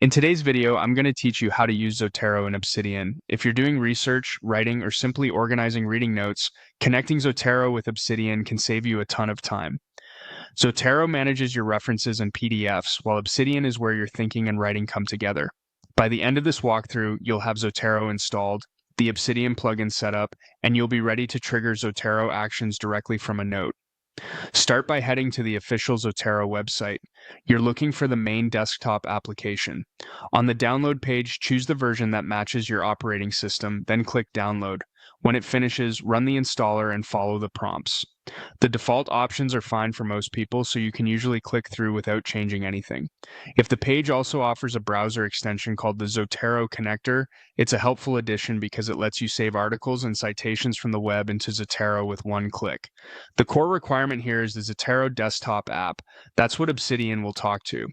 In today's video, I'm going to teach you how to use Zotero in Obsidian. If you're doing research, writing, or simply organizing reading notes, connecting Zotero with Obsidian can save you a ton of time. Zotero manages your references and PDFs, while Obsidian is where your thinking and writing come together. By the end of this walkthrough, you'll have Zotero installed, the Obsidian plugin set up, and you'll be ready to trigger Zotero actions directly from a note. Start by heading to the official Zotero website. You're looking for the main desktop application. On the download page, choose the version that matches your operating system, then click Download. When it finishes, run the installer and follow the prompts. The default options are fine for most people, so you can usually click through without changing anything. If the page also offers a browser extension called the Zotero connector, it's a helpful addition because it lets you save articles and citations from the web into Zotero with one click. The core requirement here is the Zotero desktop app. That's what Obsidian will talk to.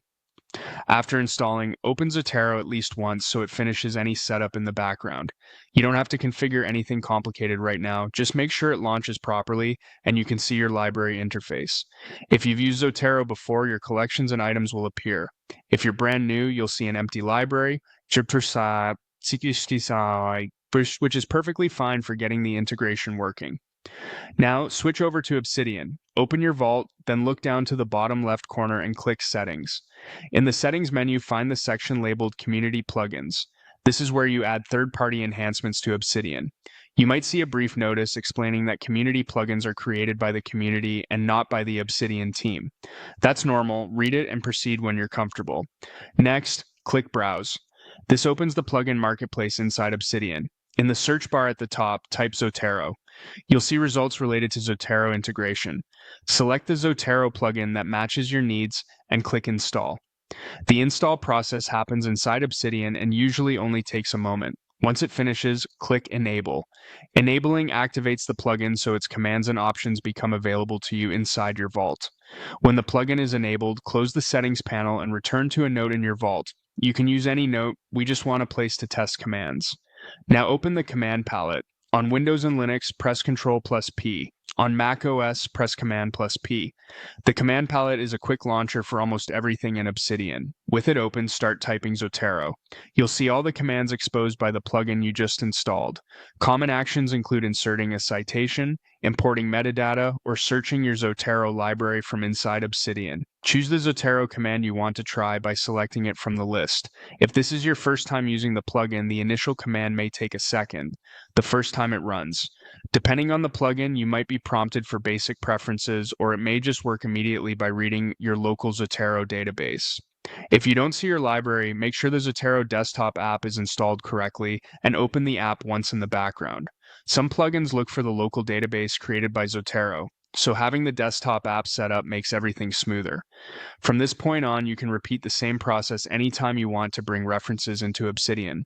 After installing, open Zotero at least once so it finishes any setup in the background. You don't have to configure anything complicated right now, just make sure it launches properly and you can see your library interface. If you've used Zotero before, your collections and items will appear. If you're brand new, you'll see an empty library, which is perfectly fine for getting the integration working. Now, switch over to Obsidian. Open your vault, then look down to the bottom left corner and click Settings. In the Settings menu, find the section labeled Community Plugins. This is where you add third-party enhancements to Obsidian. You might see a brief notice explaining that community plugins are created by the community and not by the Obsidian team. That's normal. Read it and proceed when you're comfortable. Next, click Browse. This opens the plugin marketplace inside Obsidian. In the search bar at the top, type Zotero. You'll see results related to Zotero integration. Select the Zotero plugin that matches your needs and click Install. The install process happens inside Obsidian and usually only takes a moment. Once it finishes, click Enable. Enabling activates the plugin so its commands and options become available to you inside your vault. When the plugin is enabled, close the Settings panel and return to a note in your vault. You can use any note, we just want a place to test commands. Now open the command palette. On Windows and Linux, press Ctrl+P. On Mac OS, press Command+P. The command palette is a quick launcher for almost everything in Obsidian. With it open, start typing Zotero. You'll see all the commands exposed by the plugin you just installed. Common actions include inserting a citation, importing metadata, or searching your Zotero library from inside Obsidian. Choose the Zotero command you want to try by selecting it from the list. If this is your first time using the plugin, the initial command may take a second, the first time it runs. Depending on the plugin, you might be prompted for basic preferences, or it may just work immediately by reading your local Zotero database. If you don't see your library, make sure the Zotero desktop app is installed correctly and open the app once in the background. Some plugins look for the local database created by Zotero, so having the desktop app set up makes everything smoother. From this point on, you can repeat the same process anytime you want to bring references into Obsidian.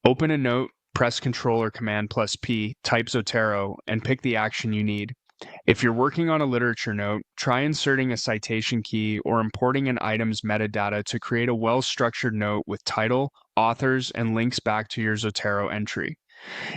Open a note, press Ctrl or Command+P, type Zotero, and pick the action you need. If you're working on a literature note, try inserting a citation key or importing an item's metadata to create a well-structured note with title, authors, and links back to your Zotero entry.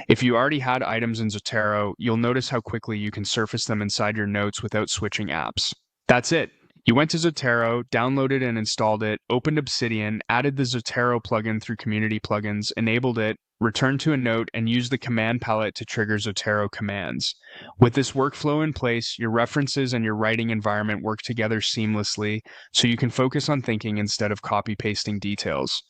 If you already had items in Zotero, you'll notice how quickly you can surface them inside your notes without switching apps. That's it. You went to Zotero, downloaded and installed it, opened Obsidian, added the Zotero plugin through Community Plugins, enabled it, returned to a note, and used the command palette to trigger Zotero commands. With this workflow in place, your references and your writing environment work together seamlessly, so you can focus on thinking instead of copy-pasting details.